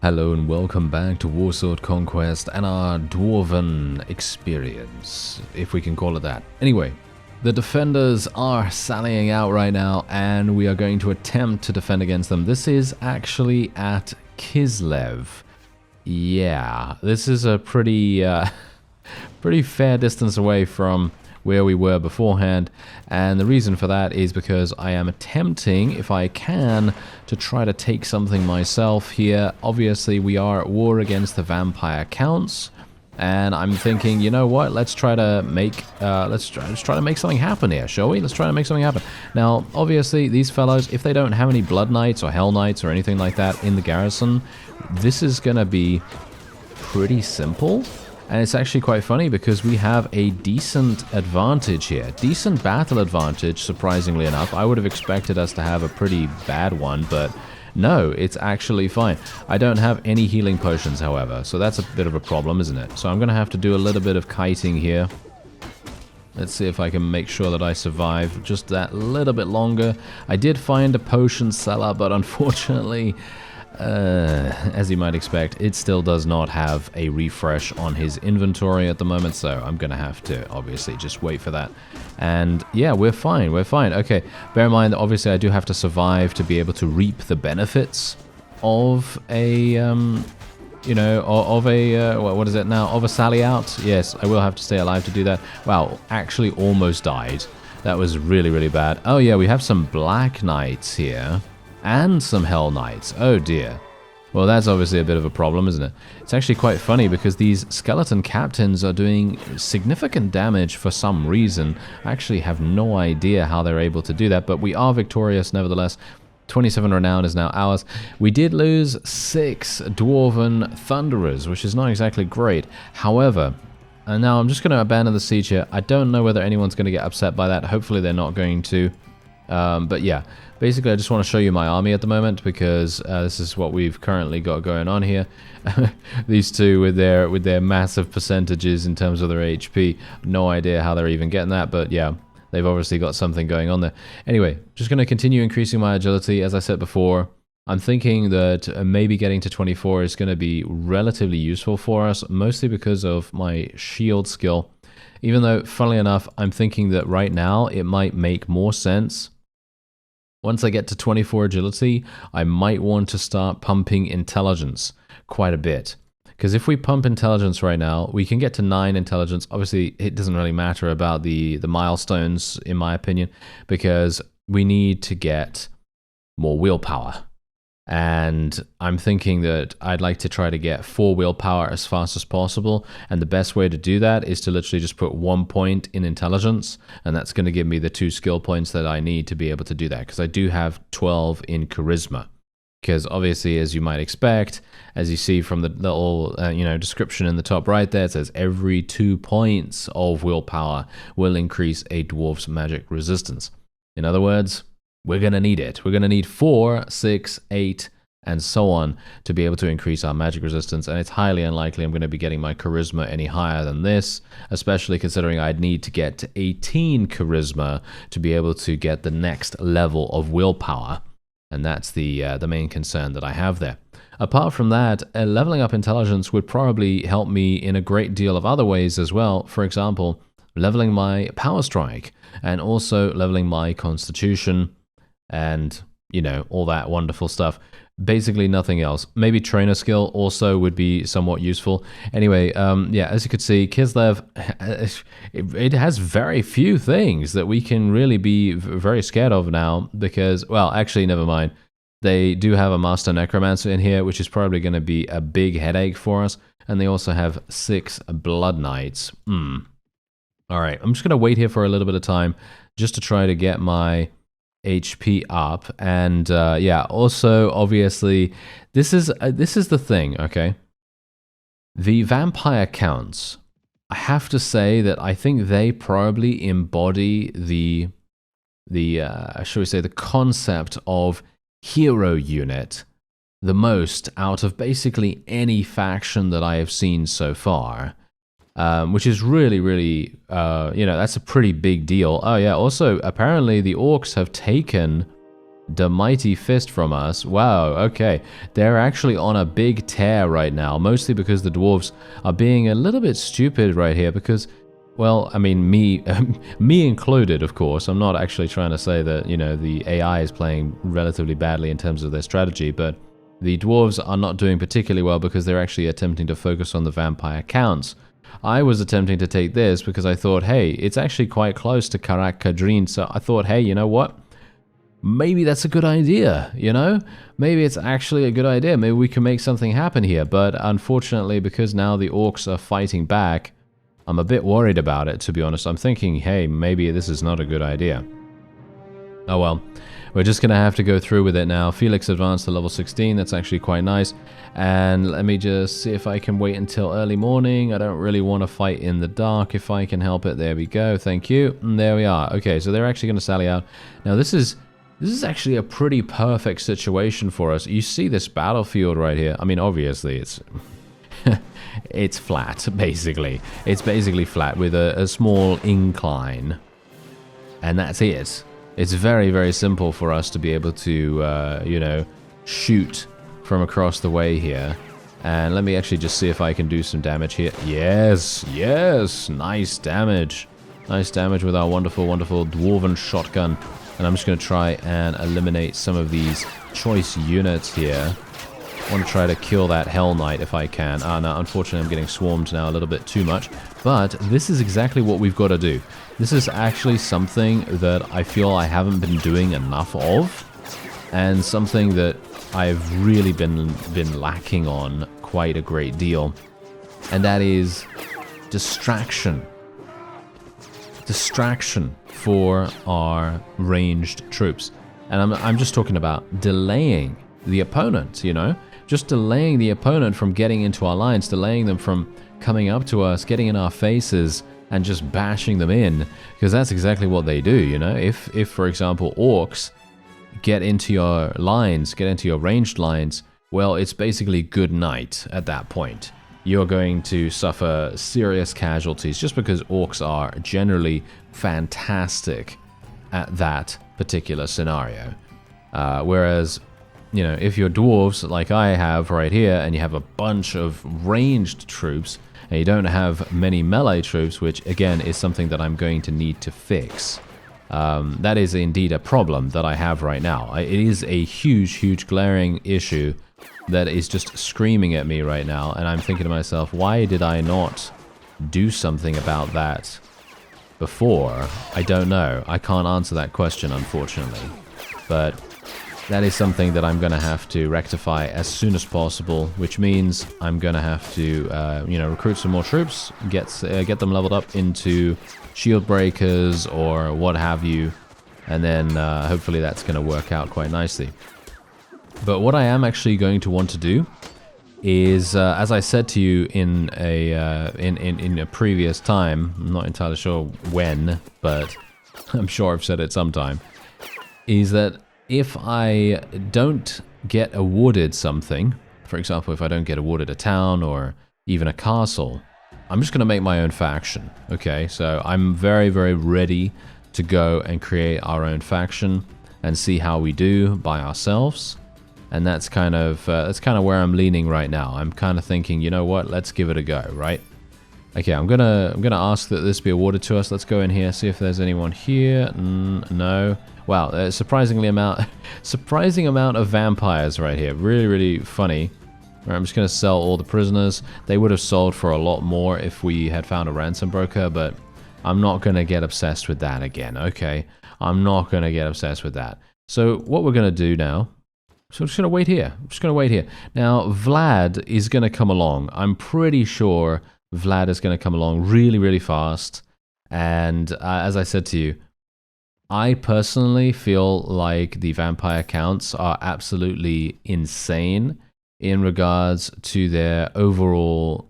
Hello and welcome back to Warsword Conquest and our Dwarven experience, if we can call it that. Anyway, the defenders are sallying out right now and we are going to attempt to defend against them. This is actually at Kislev. Yeah, this is a pretty fair distance away from where we were beforehand, and the reason for that is because I am attempting, if I can, to try to take something myself here. Obviously we are at war against the vampire counts, and I'm thinking, you know what, let's try to make something happen here, shall we? Let's try to make something happen. Now obviously these fellows, if they don't have any blood knights or hell knights or anything like that in the garrison, this is gonna be pretty simple. And it's actually quite funny because we have a decent advantage here. Decent battle advantage, surprisingly enough. I would have expected us to have a pretty bad one, but no, it's actually fine. I don't have any healing potions, however, so that's a bit of a problem, isn't it? So I'm going to have to do a little bit of kiting here. Let's see if I can make sure that I survive just that little bit longer. I did find a potion seller, but unfortunately, as you might expect, it still does not have a refresh on his inventory at the moment, so I'm gonna have to obviously just wait for that. And yeah, we're fine, we're fine. Okay, bear in mind that obviously I do have to survive to be able to reap the benefits of a, you know, of a, what is it now, of a sally out. Yes, I will have to stay alive to do that. Wow, actually almost died. That was really, really bad. Oh yeah, we have some Black Knights here. And some Hell Knights. Oh dear. Well, that's obviously a bit of a problem, isn't it? It's actually quite funny because these skeleton captains are doing significant damage for some reason. I actually have no idea how they're able to do that, but we are victorious nevertheless. 27 renown is now ours. We did lose 6 Dwarven Thunderers, which is not exactly great. However, and now I'm just going to abandon the siege here. I don't know whether anyone's going to get upset by that. Hopefully they're not going to. But yeah, basically I just want to show you my army at the moment because this is what we've currently got going on here. These two with their massive percentages in terms of their HP. No idea how they're even getting that, but yeah, they've obviously got something going on there. Anyway, just going to continue increasing my agility. As I said before, I'm thinking that maybe getting to 24 is going to be relatively useful for us, mostly because of my shield skill. Even though, funnily enough, I'm thinking that right now it might make more sense. Once I get to 24 agility, I might want to start pumping intelligence quite a bit. Because if we pump intelligence right now, we can get to 9 intelligence. Obviously, it doesn't really matter about the milestones, in my opinion, because we need to get more willpower. And I'm thinking that I'd like to try to get 4 willpower as fast as possible, and the best way to do that is to literally just put 1 point in intelligence, and that's going to give me the 2 skill points that I need to be able to do that, because I do have 12 in charisma. Because obviously, as you might expect, as you see from the little description in the top right there, it says every 2 points of willpower will increase a dwarf's magic resistance. In other words, we're going to need it. We're going to need 4, 6, 8, and so on to be able to increase our magic resistance, and it's highly unlikely I'm going to be getting my charisma any higher than this, especially considering I'd need to get to 18 charisma to be able to get the next level of willpower, and that's the main concern that I have there. Apart from that, leveling up intelligence would probably help me in a great deal of other ways as well. For example, leveling my power strike, and also leveling my constitution, and, you know, all that wonderful stuff. Basically nothing else. Maybe trainer skill also would be somewhat useful. Anyway, yeah, as you could see, Kislev, it has very few things that we can really be very scared of now because, well, actually, never mind. They do have a Master Necromancer in here, which is probably going to be a big headache for us. And they also have 6 Blood Knights. All right, I'm just going to wait here for a little bit of time just to try to get my HP up, and yeah, also obviously this is the thing, okay? The vampire counts, I have to say that I think they probably embody the shall we say, the concept of hero unit the most out of basically any faction that I have seen so far. Which is really, really, that's a pretty big deal. Oh yeah, also, apparently the orcs have taken The mighty fist from us. Wow, okay. They're actually on a big tear right now, mostly because the dwarves are being a little bit stupid right here because, well, I mean, me included, of course. I'm not actually trying to say that, you know, the AI is playing relatively badly in terms of their strategy, but the dwarves are not doing particularly well because they're actually attempting to focus on the vampire counts. I was attempting to take this because I thought, hey, it's actually quite close to Karak Kadrin, so I thought, hey, you know what? Maybe that's a good idea, you know? Maybe it's actually a good idea. Maybe we can make something happen here. But unfortunately, because now the orcs are fighting back, I'm a bit worried about it, to be honest. I'm thinking, hey, maybe this is not a good idea. Oh well. We're just going to have to go through with it now. Felix advanced to level 16. That's actually quite nice. And let me just see if I can wait until early morning. I don't really want to fight in the dark if I can help it. There we go. Thank you. And there we are. Okay, so they're actually going to sally out. Now, this is actually a pretty perfect situation for us. You see this battlefield right here. I mean, obviously, it's it's flat, basically. It's basically flat with a small incline. And that's it. It's very, very simple for us to be able to, you know, shoot from across the way here. And let me actually just see if I can do some damage here. Yes, yes, nice damage. Nice damage with our wonderful, wonderful dwarven shotgun. And I'm just going to try and eliminate some of these choice units here. I want to try to kill that Hell Knight if I can. No, unfortunately, I'm getting swarmed now a little bit too much. But this is exactly what we've got to do. This is actually something that I feel I haven't been doing enough of. And something that I've really been lacking on quite a great deal. And that is distraction. Distraction for our ranged troops. And I'm just talking about delaying the opponent, you know? Just delaying the opponent from getting into our lines, delaying them from coming up to us, getting in our faces, and just bashing them in. Because that's exactly what they do, you know? If for example, orcs get into your lines, get into your ranged lines, well, it's basically good night at that point. You're going to suffer serious casualties just because orcs are generally fantastic at that particular scenario. Whereas, you know, if you're dwarves like I have right here and you have a bunch of ranged troops and you don't have many melee troops, which again is something that I'm going to need to fix. That is indeed a problem that I have right now. It is a huge, huge glaring issue that is just screaming at me right now, and I'm thinking to myself, why did I not do something about that before? I don't know. I can't answer that question, unfortunately. But that is something that I'm going to have to rectify as soon as possible, which means I'm going to have to, you know, recruit some more troops, get them leveled up into shield breakers or what have you, and then hopefully that's going to work out quite nicely. But what I am actually going to want to do is, as I said to you in a previous time, I'm not entirely sure when, but I'm sure I've said it sometime, is that if I don't get awarded something, for example, if I don't get awarded a town or even a castle, I'm just going to make my own faction, okay? So I'm very, very ready to go and create our own faction and see how we do by ourselves. And that's kind of where I'm leaning right now. I'm kind of thinking, you know what, let's give it a go, right? Okay, I'm gonna ask that this be awarded to us. Let's go in here, see if there's anyone here. No. Wow, there's surprising amount of vampires right here. Really, really funny. Right, I'm just gonna sell all the prisoners. They would have sold for a lot more if we had found a ransom broker, but I'm not gonna get obsessed with that again. Okay, I'm not gonna get obsessed with that. So what we're gonna do now. So I'm just going to wait here. I'm just going to wait here. Now, Vlad is going to come along. I'm pretty sure Vlad is going to come along really, really fast. And as I said to you, I personally feel like the vampire counts are absolutely insane in regards to their overall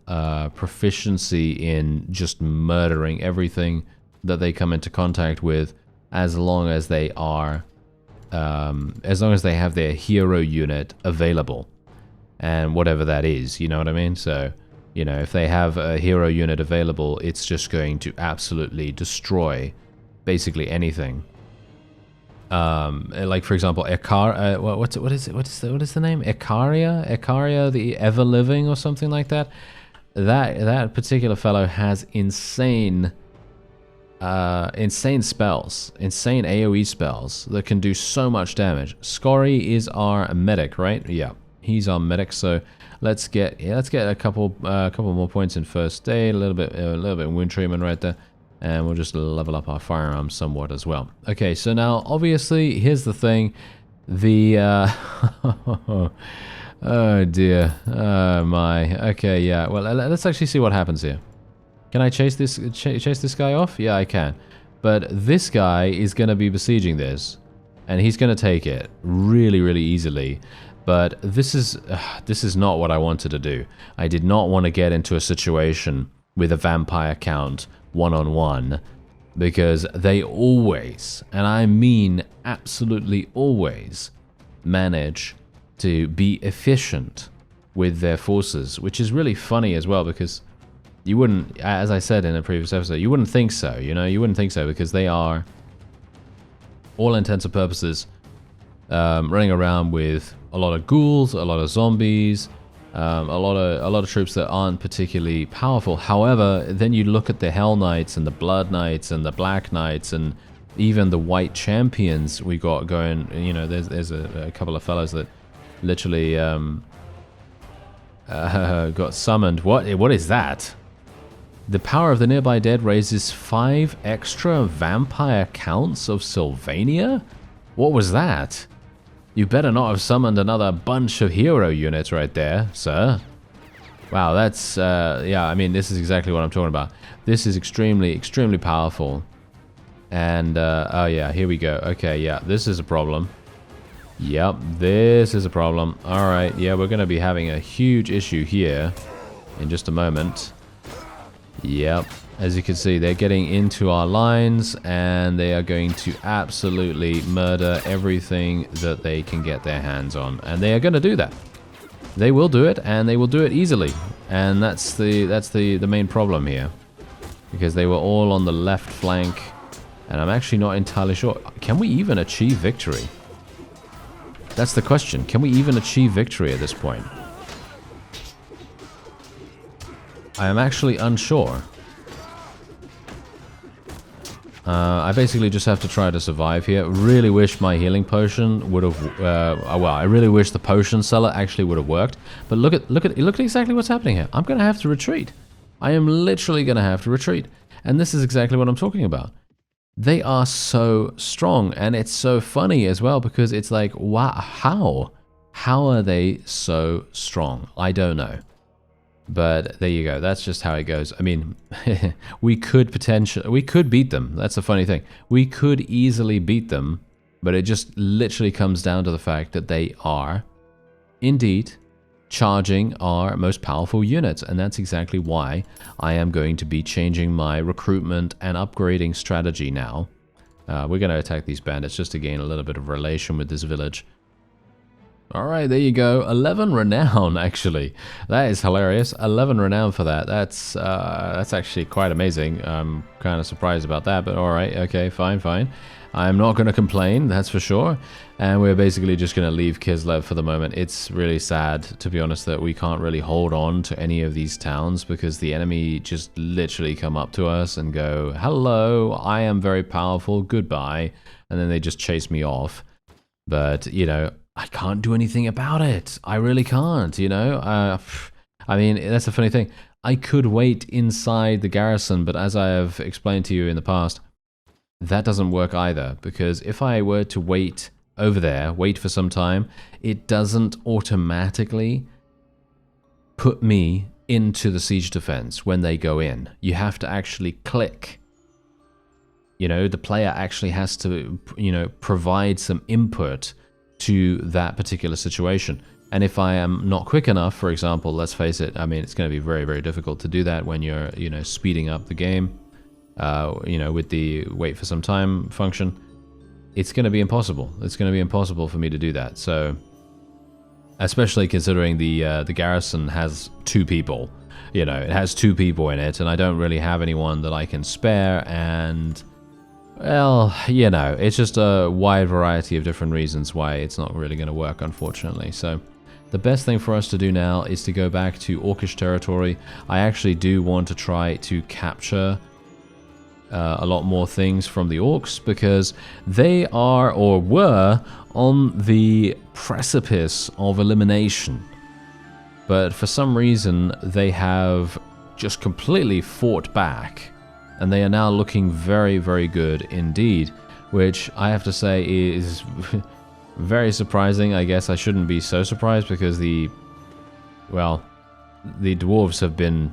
proficiency in just murdering everything that they come into contact with, as long as they are... as long as they have their hero unit available, and whatever that is, you know what I mean? So, you know, if they have a hero unit available, it's just going to absolutely destroy basically anything Like for example, what is the name? Ikaria, the ever living or something like that. That particular fellow has insane spells, insane AoE spells that can do so much damage. Scori is our medic, right? Yeah, he's our medic. So let's get a couple more points in first aid, a little bit wound treatment right there, and we'll just level up our firearms somewhat as well. Okay, so now obviously here's the thing, the oh dear, oh my. Okay, yeah. Well, let's actually see what happens here. Can I chase this guy off? Yeah, I can. But this guy is going to be besieging this, and he's going to take it really, really easily. But this is not what I wanted to do. I did not want to get into a situation with a vampire count one-on-one, because they always, and I mean absolutely always, manage to be efficient with their forces, which is really funny as well, because you wouldn't, as I said in a previous episode, you wouldn't think so, you know, you wouldn't think so, because they are, all intents and purposes, running around with a lot of ghouls, a lot of zombies, a lot of troops that aren't particularly powerful. However, then you look at the Hell Knights and the Blood Knights and the Black Knights and even the White Champions we got going. You know, there's a couple of fellows that literally got summoned. What is that? The power of the nearby dead raises 5 extra vampire counts of Sylvania? What was that? You better not have summoned another bunch of hero units right there, sir. Wow, that's, yeah, I mean, this is exactly what I'm talking about. This is extremely, extremely powerful. And, oh yeah, here we go. Okay, yeah, this is a problem. Yep, this is a problem. Alright, yeah, we're going to be having a huge issue here in just a moment. Yep, as you can see, they're getting into our lines, and they are going to absolutely murder everything that they can get their hands on. And they are going to do that. They will do it, and they will do it easily. And that's the main problem here. Because they were all on the left flank, and I'm actually not entirely sure. Can we even achieve victory? That's the question. Can we even achieve victory at this point? I am actually unsure. I basically just have to try to survive here. Really wish my healing potion would have. Well, I really wish the potion seller actually would have worked. But look at exactly what's happening here. I'm gonna have to retreat. I am literally gonna have to retreat, and this is exactly what I'm talking about. They are so strong, and it's so funny as well, because it's like, wow, how are they so strong? I don't know. But there you go. That's just how it goes. I mean, we could beat them. That's the funny thing. We could easily beat them, but it just literally comes down to the fact that they are indeed charging our most powerful units, and that's exactly why I am going to be changing my recruitment and upgrading strategy now. We're going to attack these bandits just to gain a little bit of relation with this village. Alright, there you go. 11 renown, actually. That is hilarious. 11 renown for that. That's actually quite amazing. I'm kind of surprised about that, but alright, okay, fine. I'm not going to complain, that's for sure. And we're basically just going to leave Kislev for the moment. It's really sad, to be honest, that we can't really hold on to any of these towns, because the enemy just literally come up to us and go, hello, I am very powerful, goodbye. And then they just chase me off. But, you know, I can't do anything about it. I really can't, you know. I mean, that's a funny thing. I could wait inside the garrison, but as I have explained to you in the past, that doesn't work either, because if I were to wait over there, wait for some time, it doesn't automatically put me into the siege defense when they go in. You have to actually click. You know, the player actually has to, you know, provide some input to that particular situation. And if I am not quick enough, for example, let's face it, I mean, it's going to be very, very difficult to do that when you're, you know, speeding up the game, you know, with the wait for some time function. It's going to be impossible. It's going to be impossible for me to do that. So, especially considering the garrison has 2 people, you know, it has 2 people in it, and I don't really have anyone that I can spare, and Well, you know, it's just a wide variety of different reasons why it's not really going to work, unfortunately. So the best thing for us to do now is to go back to Orcish territory. I actually do want to try to capture a lot more things from the Orcs, because they are, or were, on the precipice of elimination. But for some reason, they have just completely fought back, and they are now looking very, very good indeed, which I have to say is very surprising. I guess I shouldn't be so surprised, because the dwarves have been,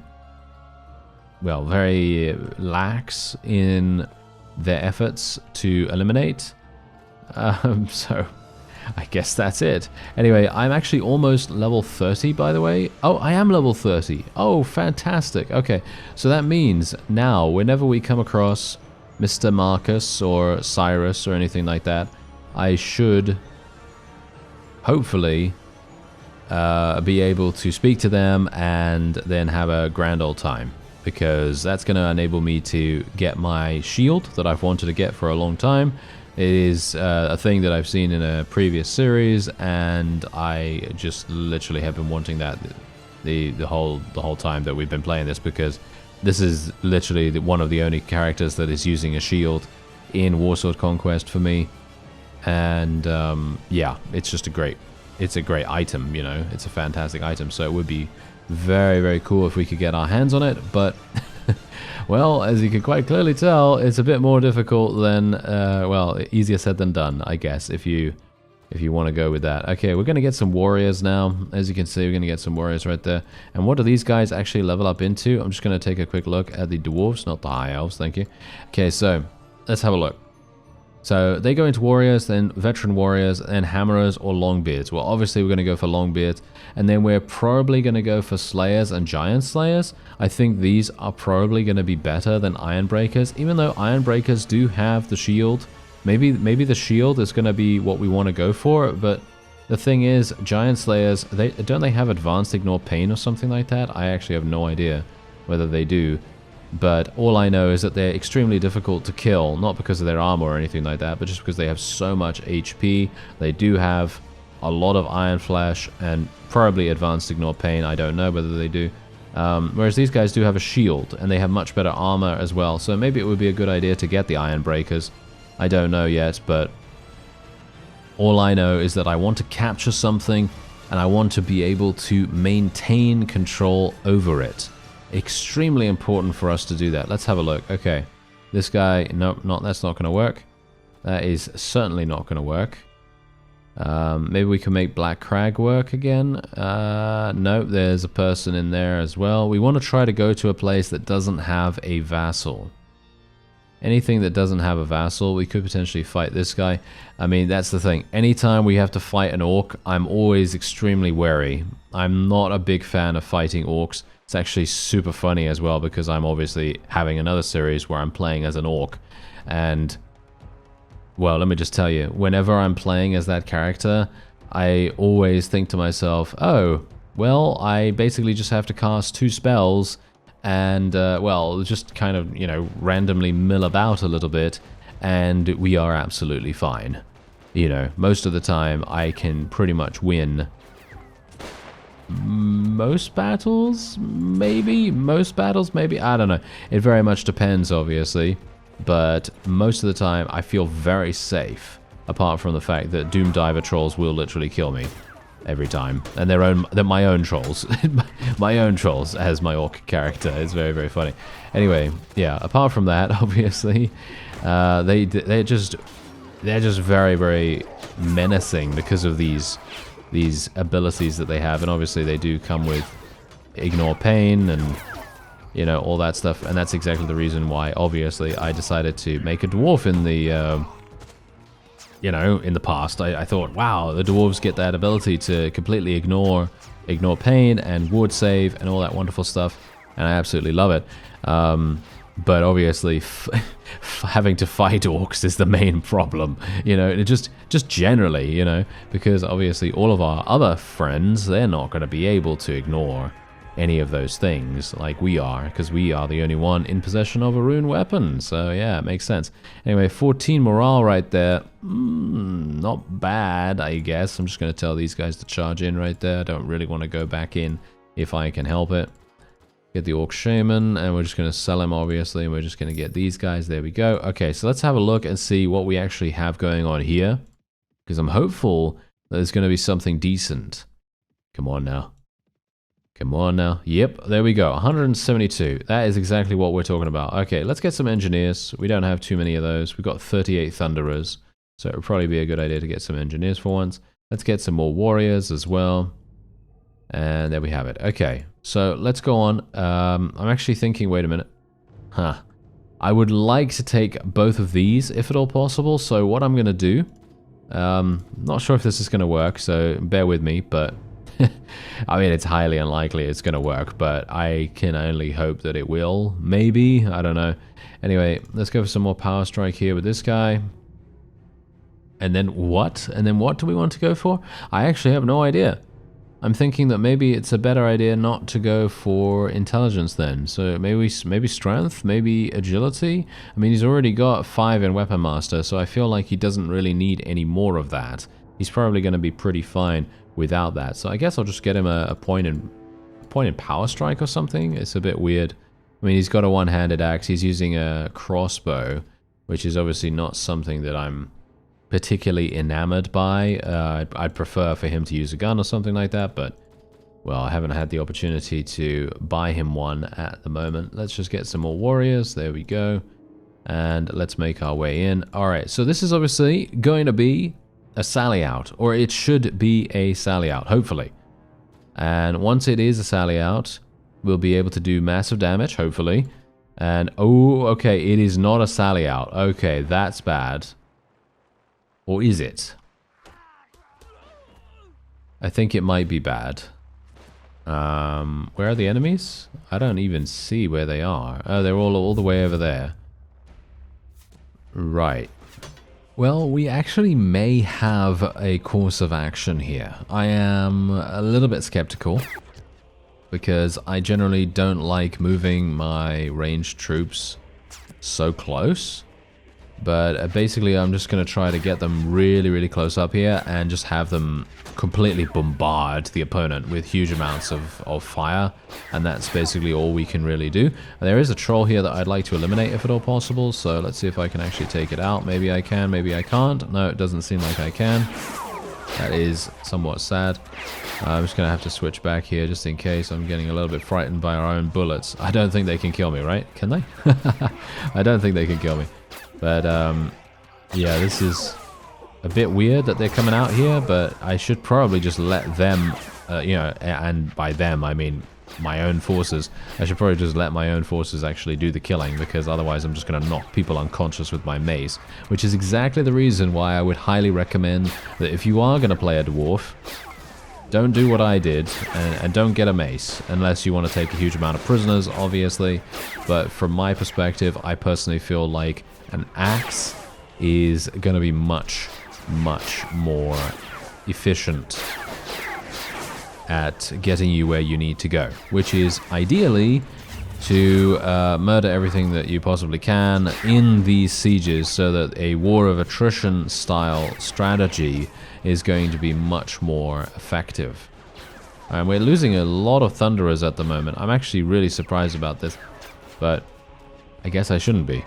well, very lax in their efforts to eliminate. So I guess that's it. Anyway, I'm actually almost level 30, by the way. Oh, I am level 30. Oh, fantastic. Okay, so that means now, whenever we come across Mr. Marcus or Cyrus or anything like that, I should hopefully be able to speak to them and then have a grand old time, because that's going to enable me to get my shield that I've wanted to get for a long time. It is a thing that I've seen in a previous series, and I just literally have been wanting that the whole time that we've been playing this, because this is literally one of the only characters that is using a shield in Warsword Conquest for me. And yeah, it's just a great item, you know. It's a fantastic item, so it would be very, very cool if we could get our hands on it, but well, as you can quite clearly tell, it's a bit more difficult than, well, easier said than done, I guess, if you want to go with that. Okay, we're going to get some warriors now. As you can see, we're going to get some warriors right there. And what do these guys actually level up into? I'm just going to take a quick look at the dwarves, not the high elves, thank you. Okay, so let's have a look. So they go into warriors, then veteran warriors, then hammerers or longbeards. Well, obviously we're going to go for longbeards, and then we're probably going to go for slayers and giant slayers. I think these are probably going to be better than ironbreakers, even though ironbreakers do have the shield. Maybe the shield is going to be what we want to go for, but the thing is, giant slayers, don't they have advanced ignore pain or something like that? I actually have no idea whether they do. But all I know is that they're extremely difficult to kill, not because of their armor or anything like that, but just because they have so much HP. They do have a lot of iron flesh and probably advanced ignore pain. I don't know whether they do. Whereas these guys do have a shield, and they have much better armor as well. So maybe it would be a good idea to get the iron breakers. I don't know yet, but all I know is that I want to capture something, and I want to be able to maintain control over it. Extremely important for us to do that. Let's have a look. Okay, this guy, nope, that's not going to work. That is certainly not going to work. Maybe we can make Black Crag work again. Nope, there's a person in there as well. We want to try to go to a place that doesn't have a vassal. Anything that doesn't have a vassal, we could potentially fight this guy. I mean, that's the thing. Anytime we have to fight an orc, I'm always extremely wary. I'm not a big fan of fighting orcs. It's actually super funny as well, because I'm obviously having another series where I'm playing as an orc. And, well, let me just tell you, whenever I'm playing as that character, I always think to myself, oh, well, I basically just have to cast 2 spells and, well, just kind of, you know, randomly mill about a little bit, and we are absolutely fine. You know, most of the time I can pretty much win most battles, maybe? Most battles, maybe? I don't know. It very much depends, obviously. But most of the time, I feel very safe. Apart from the fact that Doom Diver trolls will literally kill me every time. And they're my own trolls. My own trolls as my orc character. It's very, very funny. Anyway, yeah, apart from that, obviously, they're just very, very menacing because of these abilities that they have, and obviously they do come with ignore pain and, you know, all that stuff. And that's exactly the reason why, obviously, I decided to make a dwarf in the you know, in the past. I thought, wow, the dwarves get that ability to completely ignore pain and ward save and all that wonderful stuff, and I absolutely love it. But obviously, having to fight orcs is the main problem, you know, just generally, you know, because obviously all of our other friends, they're not going to be able to ignore any of those things like we are, because we are the only one in possession of a rune weapon. So yeah, it makes sense. Anyway, 14 morale right there. Not bad, I guess. I'm just going to tell these guys to charge in right there. I don't really want to go back in if I can help it. Get the Orc Shaman, and we're just going to sell him, obviously, and we're just going to get these guys. There we go. Okay, so let's have a look and see what we actually have going on here, because I'm hopeful that there's going to be something decent. Come on now. Come on now. Yep, there we go. 172. That is exactly what we're talking about. Okay, let's get some engineers. We don't have too many of those. We've got 38 Thunderers, so it would probably be a good idea to get some engineers for once. Let's get some more warriors as well. And there we have it. Okay, so let's go on. I'm actually thinking, wait a minute. I would like to take both of these, if at all possible. So what I'm going to do, not sure if this is going to work, so bear with me, but I mean, it's highly unlikely it's going to work, but I can only hope that it will. Maybe, I don't know. Anyway, let's go for some more power strike here with this guy. And then what? And then what do we want to go for? I actually have no idea. I'm thinking that maybe it's a better idea not to go for intelligence then. So maybe strength, maybe agility. I mean, he's already got 5 in Weapon Master, so I feel like he doesn't really need any more of that. He's probably going to be pretty fine without that. So I guess I'll just get him a point in power strike or something. It's a bit weird. I mean, he's got a one-handed axe. He's using a crossbow, which is obviously not something that I'm particularly enamored by. I'd prefer for him to use a gun or something like that, but well, I haven't had the opportunity to buy him one at the moment. Let's just get some more warriors. There we go. And let's make our way in. All right, so this is obviously going to be a sally out, or it should be a sally out, hopefully. And once it is a sally out, we'll be able to do massive damage, hopefully. And oh, okay, it is not a sally out. Okay, that's bad. Or is it? I think it might be bad. Where are the enemies? I don't even see where they are. Oh, they're all the way over there. Right. Well, we actually may have a course of action here. I am a little bit skeptical, because I generally don't like moving my ranged troops so close. But basically, I'm just going to try to get them really, really close up here and just have them completely bombard the opponent with huge amounts of fire. And that's basically all we can really do. And there is a troll here that I'd like to eliminate if at all possible. So let's see if I can actually take it out. Maybe I can, maybe I can't. No, it doesn't seem like I can. That is somewhat sad. I'm just going to have to switch back here just in case. I'm getting a little bit frightened by our own bullets. I don't think they can kill me, right? Can they? I don't think they can kill me. But, yeah, this is a bit weird that they're coming out here, but I should probably just let them, you know, and by them, I mean my own forces. I should probably just let my own forces actually do the killing, because otherwise I'm just going to knock people unconscious with my mace, which is exactly the reason why I would highly recommend that if you are going to play a dwarf, don't do what I did, and don't get a mace, unless you want to take a huge amount of prisoners, obviously. But from my perspective, I personally feel like an axe is going to be much, much more efficient at getting you where you need to go, which is ideally to murder everything that you possibly can in these sieges, so that a war of attrition style strategy is going to be much more effective. And we're losing a lot of Thunderers at the moment. I'm actually really surprised about this, but I guess I shouldn't be.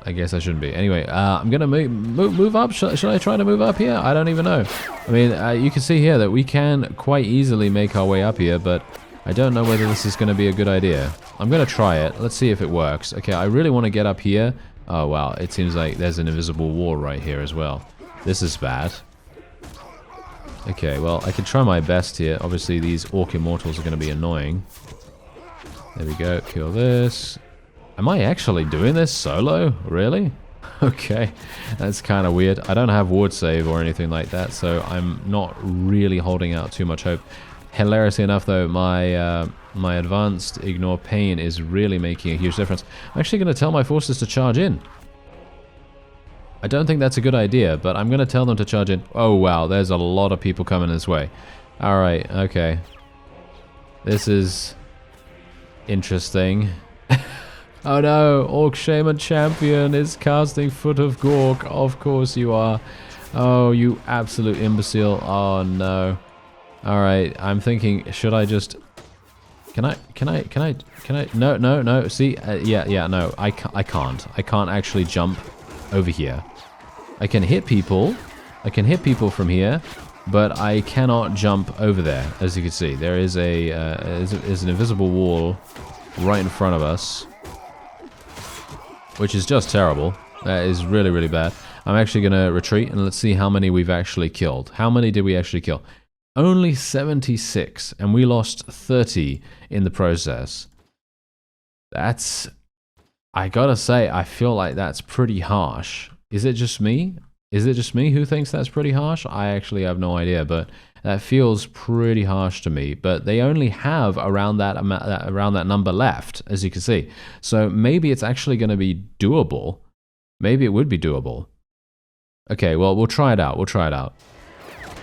Anyway, I'm gonna move up. Should I try to move up here? I don't even know. I mean, you can see here that we can quite easily make our way up here, but I don't know whether this is gonna be a good idea. I'm gonna try it. Let's see if it works. Okay, I really want to get up here. Oh wow, it seems like there's an invisible wall right here as well. This is bad. Okay, well, I can try my best here. Obviously, these Orc Immortals are going to be annoying. There we go. Kill this. Am I actually doing this solo? Really? Okay, that's kind of weird. I don't have ward save or anything like that, so I'm not really holding out too much hope. Hilariously enough, though, my my advanced ignore pain is really making a huge difference. I'm actually going to tell my forces to charge in. I don't think that's a good idea, but I'm going to tell them to charge in. Oh, wow, there's a lot of people coming this way. Alright, okay. This is interesting. Oh no, Orc Shaman Champion is casting Foot of Gork. Of course you are. Oh, you absolute imbecile. Oh no. Alright, I'm thinking, should I just... Can I? No. See, yeah, no, I can't. I can't actually jump over here. I can hit people. I can hit people from here, but I cannot jump over there. As you can see, there is is an invisible wall right in front of us, which is just terrible. That is really, really bad. I'm actually going to retreat and let's see how many we've actually killed. How many did we actually kill? Only 76, and we lost 30 in the process. That's... I gotta say, I feel like that's pretty harsh. Is it just me? Is it just me who thinks that's pretty harsh? I actually have no idea, but that feels pretty harsh to me. But they only have around that number left, as you can see. So maybe it's actually going to be doable. Maybe it would be doable. Okay, well, we'll try it out. We'll try it out.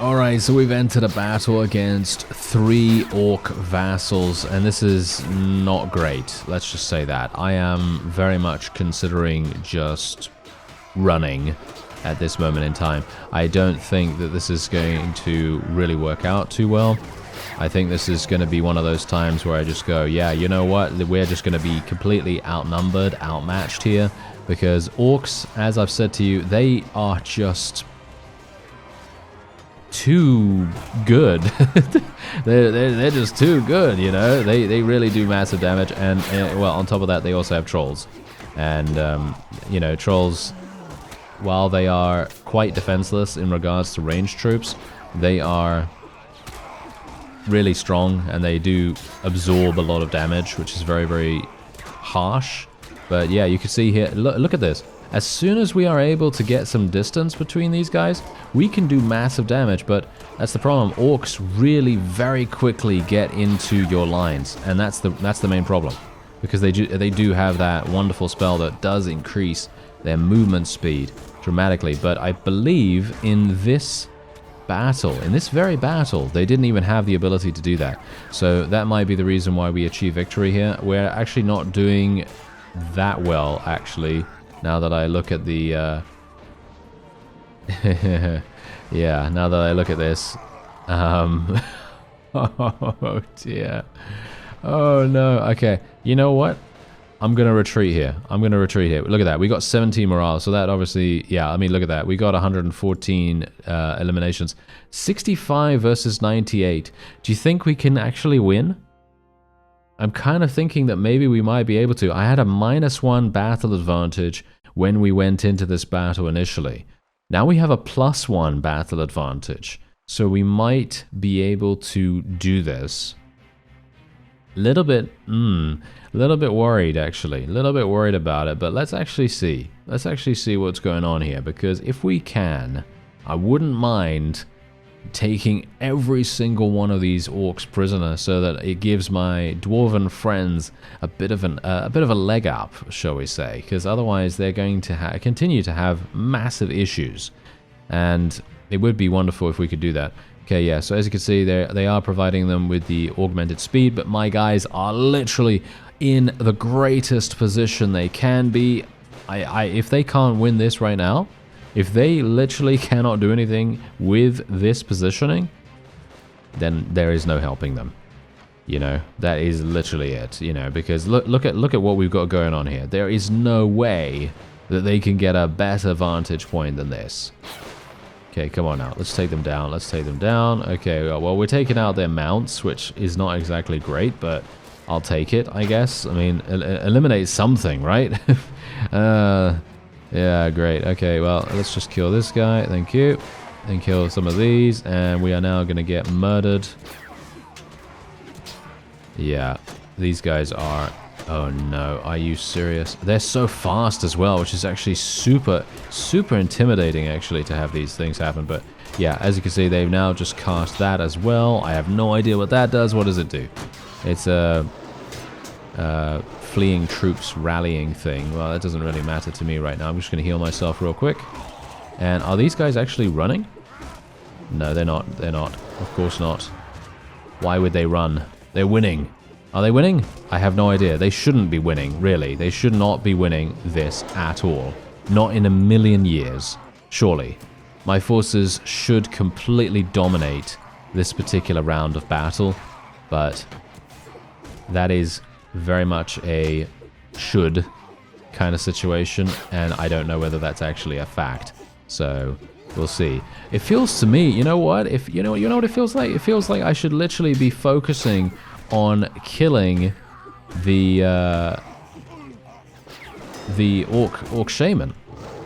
Alright, so we've entered a battle against 3 Orc vassals, and this is not great. Let's just say that. I am very much considering just running at this moment in time. I don't think that this is going to really work out too well. I think this is going to be one of those times where I just go, yeah, you know what, we're just going to be completely outnumbered, outmatched here, because Orcs, as I've said to you, they are just too good. they're just too good, you know. They really do massive damage, and well, on top of that, they also have trolls, and you know, trolls, while they are quite defenseless in regards to ranged troops, they are really strong, and they do absorb a lot of damage, which is very, very harsh. But yeah, you can see here, look at this. As soon as we are able to get some distance between these guys, we can do massive damage, but that's the problem. Orcs really very quickly get into your lines, and that's the main problem, because they do have that wonderful spell that does increase their movement speed dramatically. But I believe in this battle, in this very battle, they didn't even have the ability to do that. So that might be the reason why we achieve victory here. We're actually not doing that well, actually. Now that I look at the, yeah, now that I look at this, oh dear, oh no, okay, you know what, I'm going to retreat here, look at that, we got 17 morale, so that obviously, yeah, I mean, look at that, we got 114 eliminations, 65 versus 98, do you think we can actually win? I'm kind of thinking that maybe we might be able to. I had a -1 battle advantage when we went into this battle initially. Now we have a +1 battle advantage. So we might be able to do this. Little bit worried, actually. A little bit worried about it, but let's actually see. Let's actually see what's going on here, because if we can, I wouldn't mind taking every single one of these orcs prisoner, so that it gives my dwarven friends a bit of a leg up, shall we say, because otherwise they're going to continue to have massive issues, and it would be wonderful if we could do that. Okay, yeah, so as you can see, they are providing them with the augmented speed, but my guys are literally in the greatest position they can be. If they can't win this right now, if they literally cannot do anything with this positioning, then there is no helping them. You know, that is literally it, you know, because look at what we've got going on here. There is no way that they can get a better vantage point than this. Okay, come on now. Let's take them down. Let's take them down. Okay, well, we're taking out their mounts, which is not exactly great, but I'll take it, I guess. I mean, eliminate something, right? Yeah, great. Okay, well, let's just kill this guy. Thank you. And kill some of these. And we are now going to get murdered. Yeah, these guys are... Oh, no. Are you serious? They're so fast as well, which is actually super, super intimidating, actually, to have these things happen. But, yeah, as you can see, they've now just cast that as well. I have no idea what that does. What does it do? It's a... fleeing troops rallying thing. Well, that doesn't really matter to me right now. I'm just going to heal myself real quick. And are these guys actually running? No, they're not. They're not. Of course not. Why would they run? They're winning. Are they winning? I have no idea. They shouldn't be winning, really. They should not be winning this at all. Not in a million years. Surely. My forces should completely dominate this particular round of battle, but that is very much a should kind of situation, and I don't know whether that's actually a fact. So we'll see. It feels to me, you know what? If you know what it feels like? It feels like I should literally be focusing on killing the orc shaman.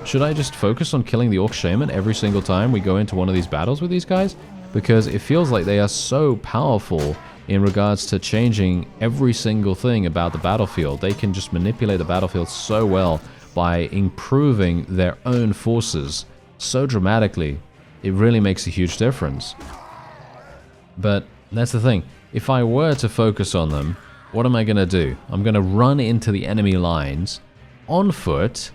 Should I just focus on killing the orc shaman every single time we go into one of these battles with these guys? Because it feels like they are so powerful in regards to changing every single thing about the battlefield. They can just manipulate the battlefield so well by improving their own forces so dramatically. It really makes a huge difference. But that's the thing. If I were to focus on them, what am I going to do? I'm going to run into the enemy lines on foot.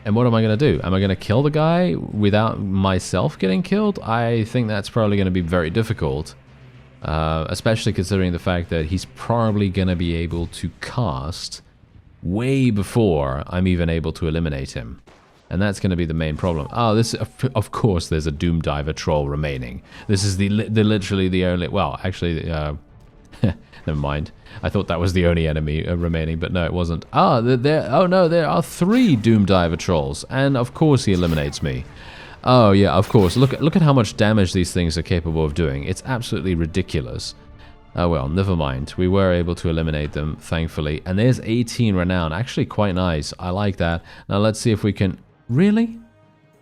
And what am I going to do? Am I going to kill the guy without myself getting killed? I think that's probably going to be very difficult. Especially considering the fact that he's probably going to be able to cast way before I'm even able to eliminate him. And that's going to be the main problem. Oh, this, of course, there's a Doom Diver troll remaining. This is literally the only... Well, actually, never mind. I thought that was the only enemy remaining, but no, it wasn't. Ah, oh no, there are 3 Doom Diver trolls. And of course he eliminates me. Oh yeah, of course. Look at how much damage these things are capable of doing. It's absolutely ridiculous. Oh well, never mind. We were able to eliminate them, thankfully. And there's 18 renown. Actually quite nice. I like that. Now let's see if we can... Really?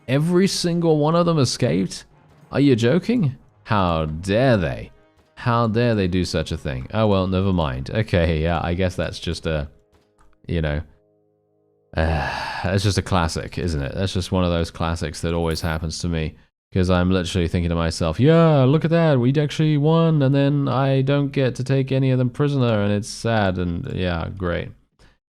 Every single one of them escaped? Are you joking? How dare they? How dare they do such a thing? Oh well, never mind. Okay, yeah, I guess that's just a... You know... that's just a classic, isn't it? That's just one of those classics that always happens to me. Because I'm literally thinking to myself, yeah, look at that, we actually won, and then I don't get to take any of them prisoner, and it's sad, and yeah, great.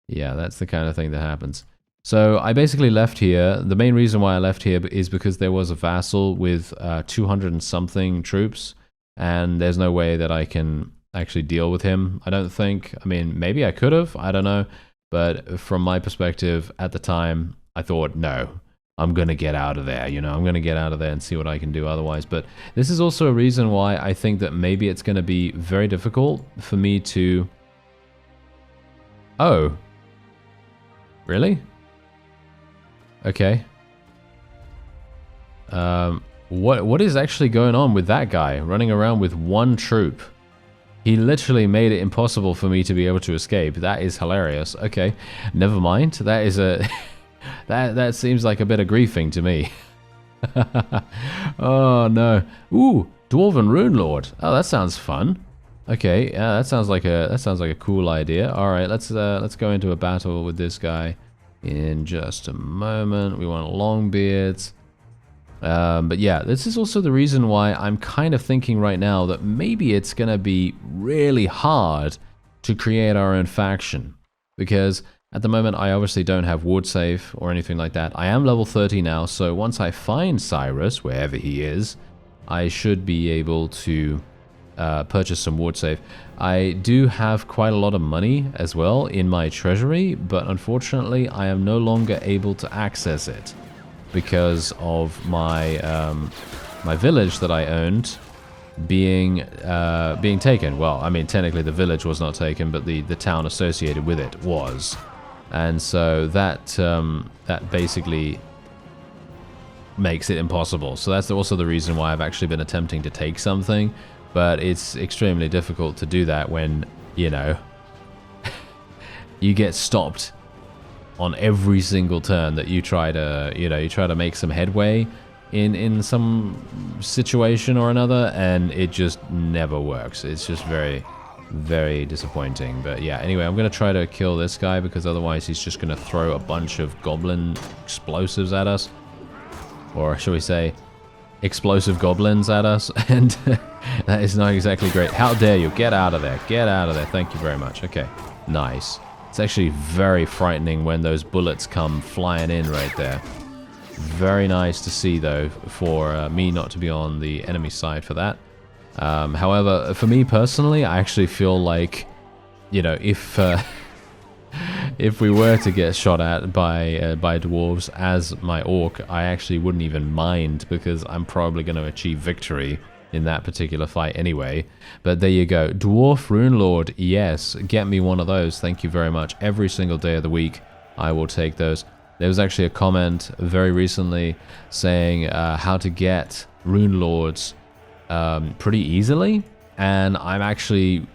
Yeah, that's the kind of thing that happens. So I basically left here. The main reason why I left here is because there was a vassal with 200 and something troops, and there's no way that I can actually deal with him, I don't think. I mean, maybe I could have, I don't know. But from my perspective at the time, I thought, no, I'm going to get out of there, you know, I'm going to get out of there and see what I can do otherwise. But this is also a reason why I think that maybe it's going to be very difficult for me to... Oh. Really? Okay. What is actually going on with that guy running around with 1 troop? He literally made it impossible for me to be able to escape. That is hilarious. Okay, never mind. That is a... that seems like a bit of griefing to me. Oh no. Ooh, Dwarven Rune Lord. Oh, that sounds fun. Okay, yeah, that sounds like a cool idea. All right, let's go into a battle with this guy in just a moment. We want Longbeards. But yeah, this is also the reason why I'm kind of thinking right now that maybe it's going to be really hard to create our own faction. Because at the moment, I obviously don't have ward save or anything like that. I am level 30 now, so once I find Cyrus, wherever he is, I should be able to purchase some ward save. I do have quite a lot of money as well in my treasury, but unfortunately, I am no longer able to access it because of my my village that I owned being taken. Well, I mean, technically the village was not taken, but the town associated with it was. And so that that basically makes it impossible. So that's also the reason why I've actually been attempting to take something, but it's extremely difficult to do that when, you know, you get stopped on every single turn that you try to, you know, you try to make some headway in some situation or another, and it just never works. It's just very, very disappointing. But yeah, anyway, I'm going to try to kill this guy because otherwise he's just going to throw a bunch of goblin explosives at us. Or shall we say, explosive goblins at us. And that is not exactly great. How dare you? Get out of there. Get out of there. Thank you very much. Okay, nice. It's actually very frightening when those bullets come flying in right there. Very nice to see, though, for me not to be on the enemy side for that. However, for me personally, I actually feel like, you know, if we were to get shot at by dwarves as my orc, I actually wouldn't even mind, because I'm probably going to achieve victory in that particular fight anyway. But there you go. Dwarf Rune Lord, yes, get me one of those. Thank you very much. Every single day of the week, I will take those. There was actually a comment very recently saying how to get Rune Lords pretty easily, and I'm actually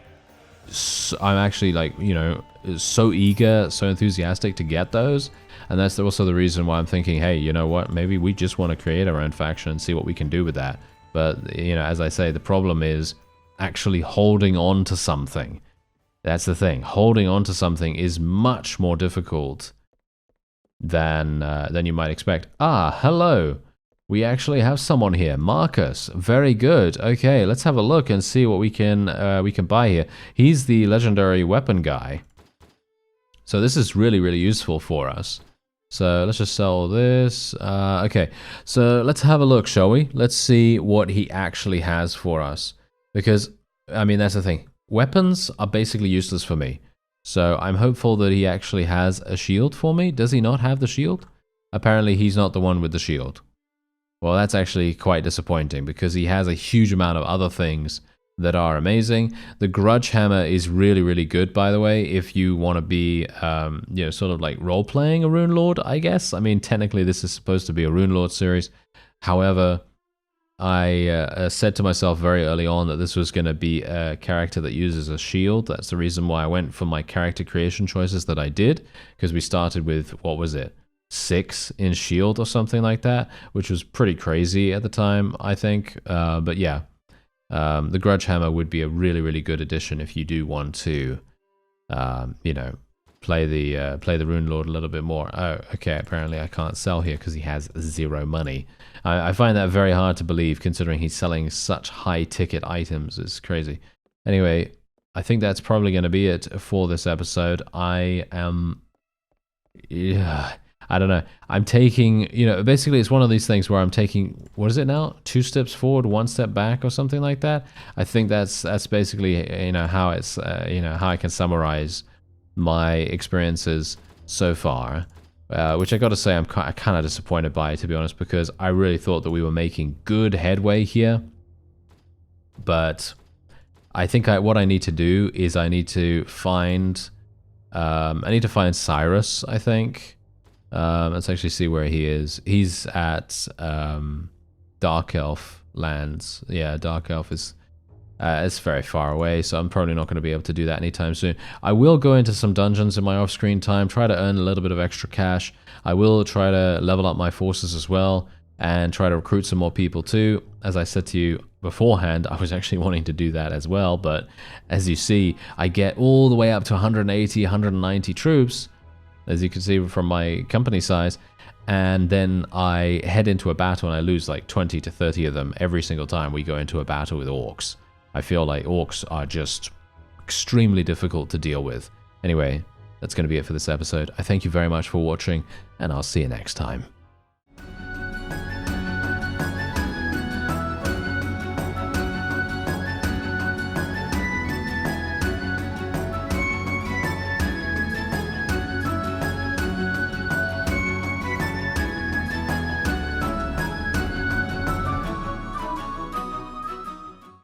like, you know, so eager, so enthusiastic to get those. And that's also the reason why I'm thinking, hey, you know what, maybe we just want to create our own faction and see what we can do with that. But, you know, as I say, the problem is actually holding on to something. That's the thing. Holding on to something is much more difficult than you might expect. Ah, hello. We actually have someone here. Marcus. Very good. Okay, let's have a look and see what we can buy here. He's the legendary weapon guy. So this is really, really useful for us. So let's just sell this. Okay, so let's have a look, shall we? Let's see what he actually has for us. Because, I mean, that's the thing. Weapons are basically useless for me. So I'm hopeful that he actually has a shield for me. Does he not have the shield? Apparently he's not the one with the shield. Well, that's actually quite disappointing, because he has a huge amount of other things that are amazing. The Grudge Hammer is really, really good, by the way, if you want to be, you know, sort of like role-playing a Rune Lord, I guess. I mean, technically this is supposed to be a Rune Lord series. However, I said to myself very early on that this was going to be a character that uses a shield. That's the reason why I went for my character creation choices that I did, because we started with, what was it, 6 in shield or something like that, which was pretty crazy at the time, I think. But yeah. The Grudge Hammer would be a really, really good addition if you do want to, you know, play the Rune Lord a little bit more. Oh, okay, apparently I can't sell here because he has 0 money. I find that very hard to believe, considering he's selling such high-ticket items. It's crazy. Anyway, I think that's probably going to be it for this episode. I am... Yeah, I don't know. I'm taking, you know, basically it's one of these things where I'm taking, what is it now? 2 steps forward, 1 step back or something like that. I think that's basically, you know, how it's, you know, how I can summarize my experiences so far, which I got to say I'm kind of disappointed by, to be honest, because I really thought that we were making good headway here. But I think what I need to do is I need to find Cyrus, I think. Let's actually see where he is. He's at Dark Elf lands. Yeah, Dark Elf is it's very far away, so I'm probably not going to be able to do that anytime soon. I will go into some dungeons in my off-screen time, try to earn a little bit of extra cash. I will try to level up my forces as well, and try to recruit some more people too. As I said to you beforehand, I was actually wanting to do that as well, but as you see, I get all the way up to 180, 190 troops, as you can see from my company size, and then I head into a battle and I lose like 20 to 30 of them every single time we go into a battle with orcs. I feel like orcs are just extremely difficult to deal with. Anyway, that's going to be it for this episode. I thank you very much for watching, and I'll see you next time.